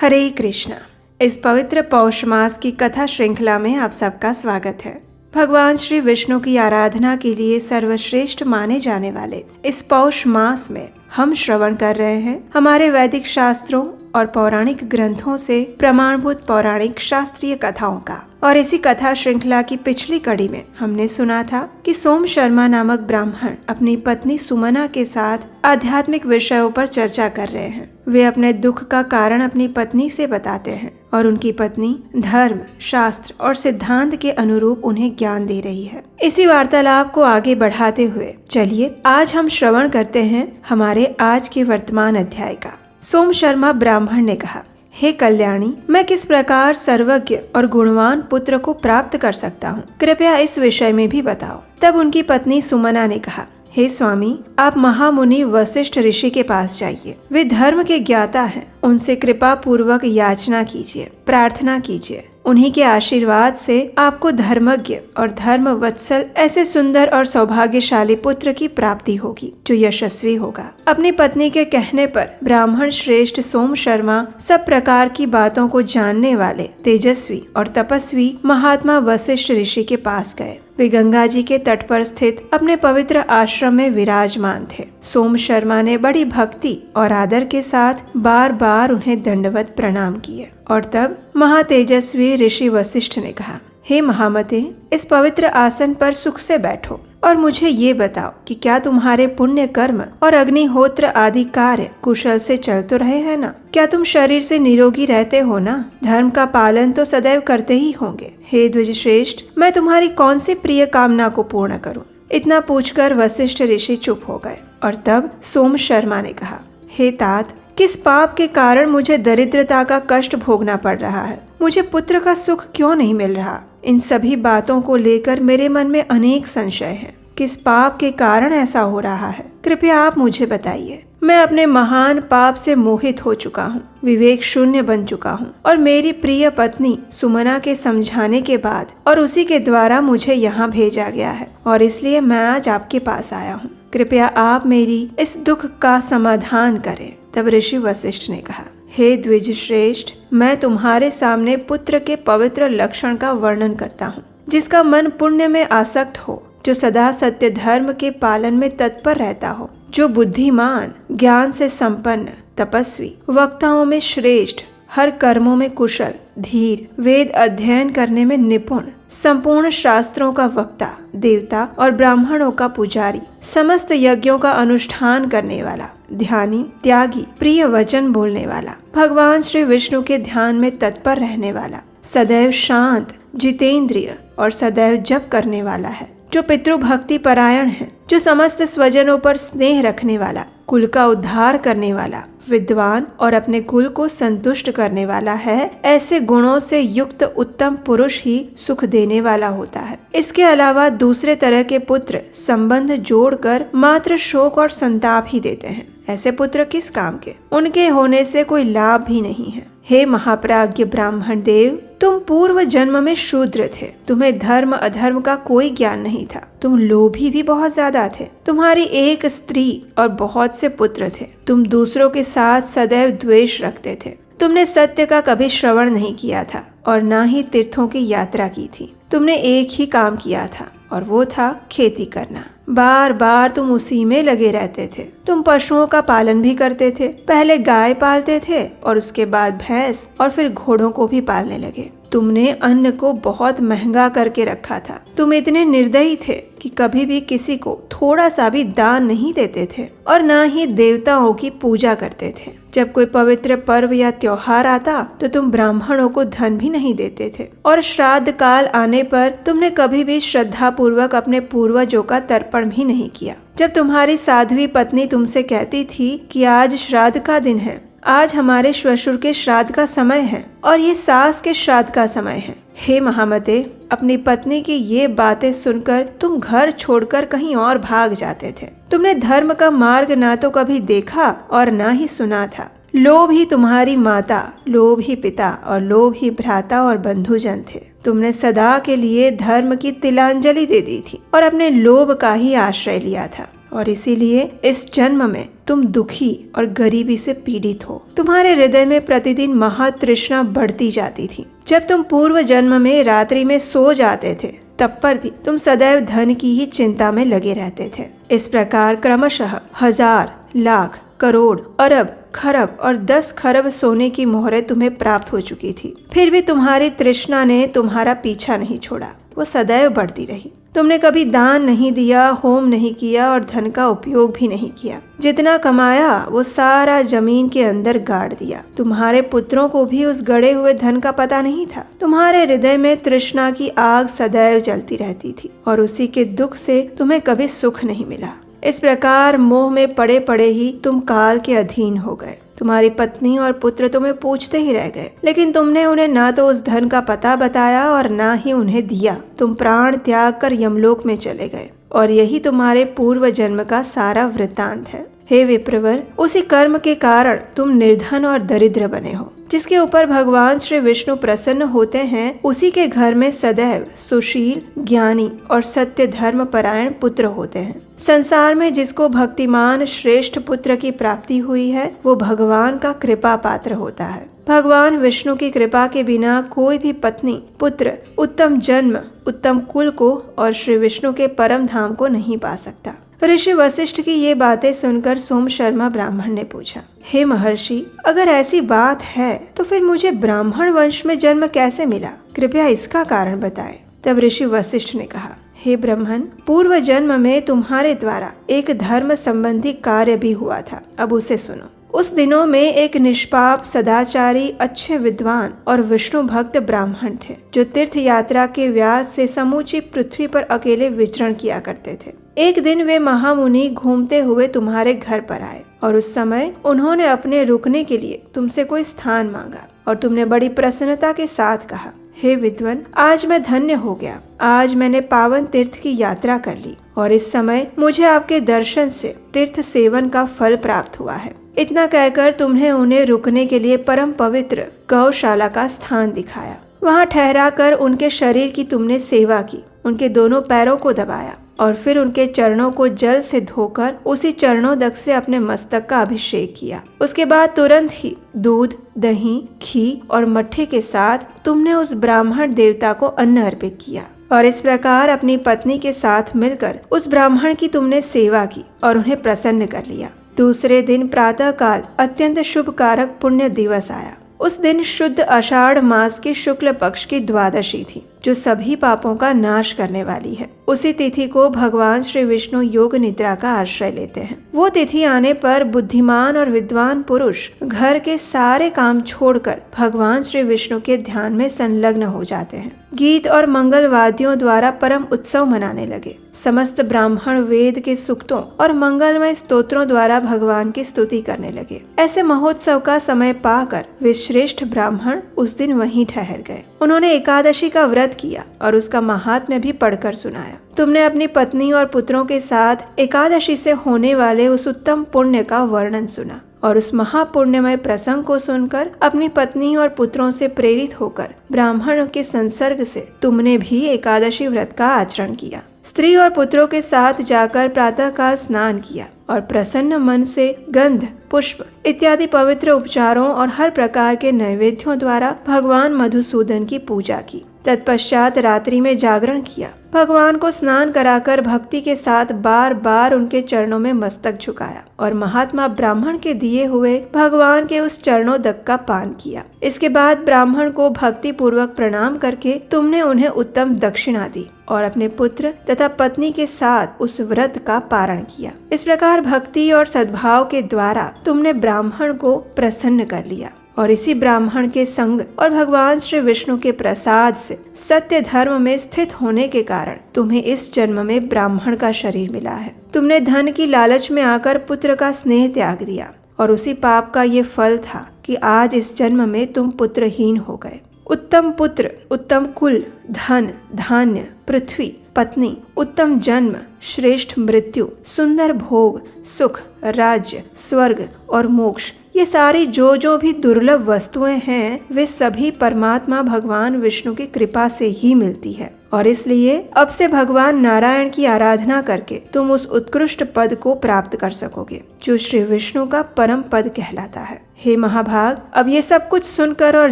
हरे कृष्णा। इस पवित्र पौष मास की कथा श्रृंखला में आप सबका स्वागत है। भगवान श्री विष्णु की आराधना के लिए सर्वश्रेष्ठ माने जाने वाले इस पौष मास में हम श्रवण कर रहे हैं हमारे वैदिक शास्त्रों और पौराणिक ग्रंथों से प्रमाणभूत पौराणिक शास्त्रीय कथाओं का। और इसी कथा श्रृंखला की पिछली कड़ी में हमने सुना था कि सोम शर्मा नामक ब्राह्मण अपनी पत्नी सुमना के साथ आध्यात्मिक विषयों पर चर्चा कर रहे हैं। वे अपने दुख का कारण अपनी पत्नी से बताते हैं और उनकी पत्नी धर्म, शास्त्र और सिद्धांत के अनुरूप उन्हें ज्ञान दे रही है। इसी वार्तालाप को आगे बढ़ाते हुए चलिए आज हम श्रवण करते हैं हमारे आज के वर्तमान अध्याय का। सोम शर्मा ब्राह्मण ने कहा, हे कल्याणी, मैं किस प्रकार सर्वज्ञ और गुणवान पुत्र को प्राप्त कर सकता हूँ? कृपया इस विषय में भी बताओ। तब उनकी पत्नी सुमना ने कहा, हे स्वामी, आप महामुनि वशिष्ठ ऋषि के पास जाइए। वे धर्म के ज्ञाता हैं। उनसे कृपा पूर्वक याचना कीजिए, प्रार्थना कीजिए। उन्हीं के आशीर्वाद से आपको धर्मज्ञ और धर्म वत्सल ऐसे सुंदर और सौभाग्यशाली पुत्र की प्राप्ति होगी जो यशस्वी होगा। अपनी पत्नी के कहने पर ब्राह्मण श्रेष्ठ सोम शर्मा सब प्रकार की बातों को जानने वाले तेजस्वी और तपस्वी महात्मा वशिष्ठ ऋषि के पास गए। वे गंगा जी के तट पर स्थित अपने पवित्र आश्रम में विराजमान थे। सोम शर्मा ने बड़ी भक्ति और आदर के साथ बार बार उन्हें दंडवत प्रणाम किए और तब महातेजस्वी ऋषि वशिष्ठ ने कहा, हे महामते, इस पवित्र आसन पर सुख से बैठो और मुझे ये बताओ कि क्या तुम्हारे पुण्य कर्म और अग्निहोत्र आदि कार्य कुशल से चल तो रहे हैं ना? क्या तुम शरीर से निरोगी रहते हो ना? धर्म का पालन तो सदैव करते ही होंगे। हे द्विज श्रेष्ठ, मैं तुम्हारी कौन सी प्रिय कामना को पूर्ण करूं? इतना पूछकर वशिष्ठ ऋषि चुप हो गए और तब सोम शर्मा ने कहा, हे तात, किस पाप के कारण मुझे दरिद्रता का कष्ट भोगना पड़ रहा है? मुझे पुत्र का सुख क्यों नहीं मिल रहा? इन सभी बातों को लेकर मेरे मन में अनेक संशय हैं। किस पाप के कारण ऐसा हो रहा है? कृपया आप मुझे बताइए। मैं अपने महान पाप से मोहित हो चुका हूँ, विवेक शून्य बन चुका हूँ और मेरी प्रिय पत्नी सुमना के समझाने के बाद और उसी के द्वारा मुझे यहाँ भेजा गया है और इसलिए मैं आज आपके पास आया हूँ। कृपया आप मेरी इस दुख का समाधान करें। तब ऋषि वशिष्ठ ने कहा, हे द्विज श्रेष्ठ, मैं तुम्हारे सामने पुत्र के पवित्र लक्षण का वर्णन करता हूँ, जिसका मन पुण्य में आसक्त हो, जो सदा सत्य धर्म के पालन में तत्पर रहता हो, जो बुद्धिमान, ज्ञान से संपन्न, तपस्वी, वक्ताओं में श्रेष्ठ, हर कर्मों में कुशल, धीर, वेद अध्ययन करने में निपुण, संपूर्ण शास्त्रों का वक्ता, देवता और ब्राह्मणों का पुजारी, समस्त यज्ञों का अनुष्ठान करने वाला, ध्यानी, त्यागी, प्रिय वचन बोलने वाला, भगवान श्री विष्णु के ध्यान में तत्पर रहने वाला, सदैव शांत, जितेंद्रिय और सदैव जप करने वाला है, जो पितृभक्ति परायण है, जो समस्त स्वजनों पर स्नेह रखने वाला, कुल का उद्धार करने वाला, विद्वान और अपने कुल को संतुष्ट करने वाला है। ऐसे गुणों से युक्त उत्तम पुरुष ही सुख देने वाला होता है। इसके अलावा दूसरे तरह के पुत्र संबंध जोड़कर मात्र शोक और संताप ही देते हैं। ऐसे पुत्र किस काम के? उनके होने से कोई लाभ भी नहीं है। हे महाप्राज्ञ ब्राह्मण देव, तुम पूर्व जन्म में शूद्र थे। तुम्हें धर्म अधर्म का कोई ज्ञान नहीं था। तुम लोभी भी बहुत ज्यादा थे। तुम्हारी एक स्त्री और बहुत से पुत्र थे। तुम दूसरों के साथ सदैव द्वेष रखते थे। तुमने सत्य का कभी श्रवण नहीं किया था और न ही तीर्थों की यात्रा की थी। तुमने एक ही काम किया था और वो था खेती करना। बार बार तुम उसी में लगे रहते थे। तुम पशुओं का पालन भी करते थे। पहले गाय पालते थे और उसके बाद भैंस और फिर घोड़ों को भी पालने लगे। तुमने अन्न को बहुत महंगा करके रखा था। तुम इतने निर्दयी थे कि कभी भी किसी को थोड़ा सा भी दान नहीं देते थे और न ही देवताओं की पूजा करते थे। जब कोई पवित्र पर्व या त्योहार आता तो तुम ब्राह्मणों को धन भी नहीं देते थे और श्राद्ध काल आने पर तुमने कभी भी श्रद्धा पूर्वक अपने पूर्वजों का तर्पण भी नहीं किया। जब तुम्हारी साध्वी पत्नी तुमसे कहती थी कि आज श्राद्ध का दिन है, आज हमारे श्वशुर के श्राद्ध का समय है और ये सास के श्राद्ध का समय है, हे महामते, अपनी पत्नी की ये बातें सुनकर तुम घर छोड़कर कहीं और भाग जाते थे। तुमने धर्म का मार्ग ना तो कभी देखा और ना ही सुना था। लोभ ही तुम्हारी माता, लोभ ही पिता और लोभ ही भ्राता और बंधुजन थे। तुमने सदा के लिए धर्म की तिलांजलि दे दी थी और अपने लोभ का ही आश्रय लिया था और इसीलिए इस जन्म में तुम दुखी और गरीबी से पीड़ित हो। तुम्हारे हृदय में प्रतिदिन महातृष्णा बढ़ती जाती थी। जब तुम पूर्व जन्म में रात्रि में सो जाते थे तब पर भी तुम सदैव धन की ही चिंता में लगे रहते थे। इस प्रकार क्रमशः 1000, लाख, करोड़, अरब, खरब और 10 खरब सोने की मोहरें तुम्हें प्राप्त हो चुकी थी। फिर भी तुम्हारी तृष्णा ने तुम्हारा पीछा नहीं छोड़ा, वो सदैव बढ़ती रही। तुमने कभी दान नहीं दिया, होम नहीं किया और धन का उपयोग भी नहीं किया। जितना कमाया वो सारा जमीन के अंदर गाड़ दिया। तुम्हारे पुत्रों को भी उस गड़े हुए धन का पता नहीं था। तुम्हारे हृदय में तृष्णा की आग सदैव जलती रहती थी और उसी के दुख से तुम्हें कभी सुख नहीं मिला। इस प्रकार मोह में पड़े पड़े ही तुम काल के अधीन हो गए। तुम्हारी पत्नी और पुत्र तुम्हें पूछते ही रह गए, लेकिन तुमने उन्हें ना तो उस धन का पता बताया और ना ही उन्हें दिया। तुम प्राण त्याग कर यमलोक में चले गए और यही तुम्हारे पूर्व जन्म का सारा वृत्तांत है। हे विप्रवर, उसी कर्म के कारण तुम निर्धन और दरिद्र बने हो। जिसके ऊपर भगवान श्री विष्णु प्रसन्न होते हैं, उसी के घर में सदैव सुशील, ज्ञानी और सत्य धर्म परायण पुत्र होते हैं। संसार में जिसको भक्तिमान श्रेष्ठ पुत्र की प्राप्ति हुई है, वो भगवान का कृपा पात्र होता है। भगवान विष्णु की कृपा के बिना कोई भी पत्नी, पुत्र, उत्तम जन्म, उत्तम कुल को और श्री विष्णु के परम धाम को नहीं पा सकता। ऋषि वशिष्ठ की ये बातें सुनकर सोम शर्मा ब्राह्मण ने पूछा, हे महर्षि, अगर ऐसी बात है तो फिर मुझे ब्राह्मण वंश में जन्म कैसे मिला? कृपया इसका कारण बताएं। तब ऋषि वशिष्ठ ने कहा, हे ब्राह्मण, पूर्व जन्म में तुम्हारे द्वारा एक धर्म संबंधी कार्य भी हुआ था। अब उसे सुनो। उस दिनों में एक निष्पाप, सदाचारी, अच्छे विद्वान और विष्णु भक्त ब्राह्मण थे, जो तीर्थ यात्रा के व्याज से समूची पृथ्वी पर अकेले विचरण किया करते थे। एक दिन वे महामुनि घूमते हुए तुम्हारे घर पर आए और उस समय उन्होंने अपने रुकने के लिए तुमसे कोई स्थान मांगा और तुमने बड़ी प्रसन्नता के साथ कहा, हे विद्वान, आज मैं धन्य हो गया। आज मैंने पावन तीर्थ की यात्रा कर ली और इस समय मुझे आपके दर्शन से तीर्थ सेवन का फल प्राप्त हुआ है। इतना कहकर तुमने उन्हें रुकने के लिए परम पवित्र गौशाला का स्थान दिखाया। वहाँ ठहरा कर उनके शरीर की तुमने सेवा की, उनके दोनों पैरों को दबाया और फिर उनके चरणों को जल से धोकर उसी चरणोदक से अपने मस्तक का अभिषेक किया। उसके बाद तुरंत ही दूध, दही, घी और मट्ठे के साथ तुमने उस ब्राह्मण देवता को अन्न अर्पित किया और इस प्रकार अपनी पत्नी के साथ मिलकर उस ब्राह्मण की तुमने सेवा की और उन्हें प्रसन्न कर लिया। दूसरे दिन प्रातः काल अत्यंत शुभ कारक पुण्य दिवस आया। उस दिन शुद्ध आषाढ़ मास की शुक्ल पक्ष की द्वादशी थी, जो सभी पापों का नाश करने वाली है। उसी तिथि को भगवान श्री विष्णु योग निद्रा का आश्रय लेते हैं। वो तिथि आने पर बुद्धिमान और विद्वान पुरुष घर के सारे काम छोड़कर भगवान श्री विष्णु के ध्यान में संलग्न हो जाते हैं। गीत और मंगल वाद्यों द्वारा परम उत्सव मनाने लगे। समस्त ब्राह्मण वेद के सूक्तों और मंगलमय स्तोत्रों द्वारा भगवान की स्तुति करने लगे। ऐसे महोत्सव का समय पाकर वे श्रेष्ठ ब्राह्मण उस दिन वहीं ठहर गए। उन्होंने एकादशी का व्रत किया और उसका महात्म्य भी पढ़कर सुनाया। तुमने अपनी पत्नी और पुत्रों के साथ एकादशी से होने वाले उस उत्तम पुण्य का वर्णन सुना और उस महापुण्यमय प्रसंग को सुनकर अपनी पत्नी और पुत्रों से प्रेरित होकर ब्राह्मणों के संसर्ग से तुमने भी एकादशी व्रत का आचरण किया। स्त्री और पुत्रों के साथ जाकर प्रातःकाल स्नान किया और प्रसन्न मन से गंध, पुष्प इत्यादि पवित्र उपचारों और हर प्रकार के नैवेद्यों द्वारा भगवान मधुसूदन की पूजा की। तत्पश्चात रात्रि में जागरण किया। भगवान को स्नान कराकर भक्ति के साथ बार बार उनके चरणों में मस्तक झुकाया और महात्मा ब्राह्मण के दिए हुए भगवान के उस चरणोदक का पान किया। इसके बाद ब्राह्मण को भक्ति पूर्वक प्रणाम करके तुमने उन्हें उत्तम दक्षिणा दी और अपने पुत्र तथा पत्नी के साथ उस व्रत का पारण किया। इस प्रकार भक्ति और सद्भाव के द्वारा तुमने ब्राह्मण को प्रसन्न कर लिया और इसी ब्राह्मण के संग और भगवान श्री विष्णु के प्रसाद से सत्य धर्म में स्थित होने के कारण तुम्हें इस जन्म में ब्राह्मण का शरीर मिला है। तुमने धन की लालच में आकर पुत्र का स्नेह त्याग दिया और उसी पाप का ये फल था कि आज इस जन्म में तुम पुत्रहीन हो गए। उत्तम पुत्र, उत्तम कुल, धन, धान्य, पृथ्वी, पत्नी, उत्तम जन्म, श्रेष्ठ मृत्यु, सुंदर भोग, सुख, राज्य, स्वर्ग और मोक्ष, ये सारी जो भी दुर्लभ वस्तुएं हैं वे सभी परमात्मा भगवान विष्णु की कृपा से ही मिलती है, और इसलिए अब से भगवान नारायण की आराधना करके तुम उस उत्कृष्ट पद को प्राप्त कर सकोगे जो श्री विष्णु का परम पद कहलाता है। हे महाभाग, अब ये सब कुछ सुनकर और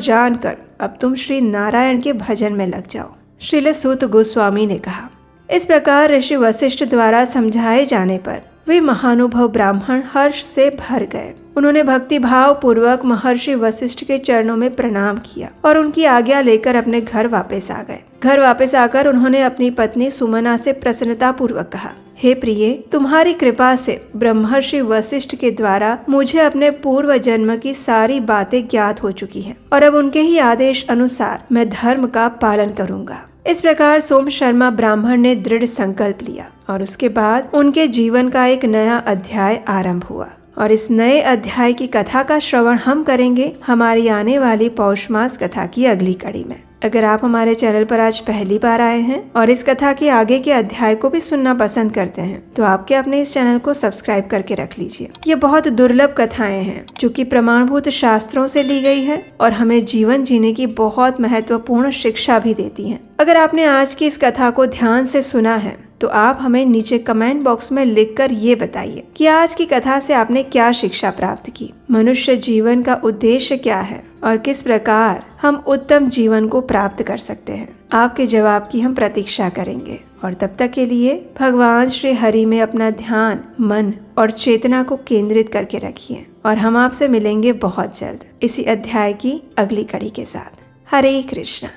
जानकर अब तुम श्री नारायण के भजन में लग जाओ। श्रील सूत गोस्वामी ने कहा। इस प्रकार ऋषि वशिष्ठ द्वारा समझाए जाने पर वे महानुभव ब्राह्मण हर्ष से भर गए। उन्होंने भक्ति भाव पूर्वक महर्षि वशिष्ठ के चरणों में प्रणाम किया और उनकी आज्ञा लेकर अपने घर वापस आ गए। घर वापस आकर उन्होंने अपनी पत्नी सुमना से प्रसन्नता पूर्वक कहा, हे प्रिय, तुम्हारी कृपा से ब्रह्मर्षि वशिष्ठ के द्वारा मुझे अपने पूर्व जन्म की सारी बातें ज्ञात हो चुकी हैं और अब उनके ही आदेश अनुसार मैं धर्म का पालन करूंगा। इस प्रकार सोम शर्मा ब्राह्मण ने दृढ़ संकल्प लिया और उसके बाद उनके जीवन का एक नया अध्याय आरंभ हुआ। और इस नए अध्याय की कथा का श्रवण हम करेंगे हमारी आने वाली पौष मास कथा की अगली कड़ी में। अगर आप हमारे चैनल पर आज पहली बार आए हैं और इस कथा के आगे के अध्याय को भी सुनना पसंद करते हैं तो आपके अपने इस चैनल को सब्सक्राइब करके रख लीजिए। ये बहुत दुर्लभ कथाएं हैं जो कि प्रमाणभूत शास्त्रों से ली गई है और हमें जीवन जीने की बहुत महत्वपूर्ण शिक्षा भी देती हैं। अगर आपने आज की इस कथा को ध्यान से सुना है तो आप हमें नीचे कमेंट बॉक्स में लिखकर ये बताइए कि आज की कथा से आपने क्या शिक्षा प्राप्त की, मनुष्य जीवन का उद्देश्य क्या है और किस प्रकार हम उत्तम जीवन को प्राप्त कर सकते हैं। आपके जवाब की हम प्रतीक्षा करेंगे और तब तक के लिए भगवान श्री हरि में अपना ध्यान, मन और चेतना को केंद्रित करके रखिए और हम आपसे मिलेंगे बहुत जल्द इसी अध्याय की अगली कड़ी के साथ। हरे कृष्णा।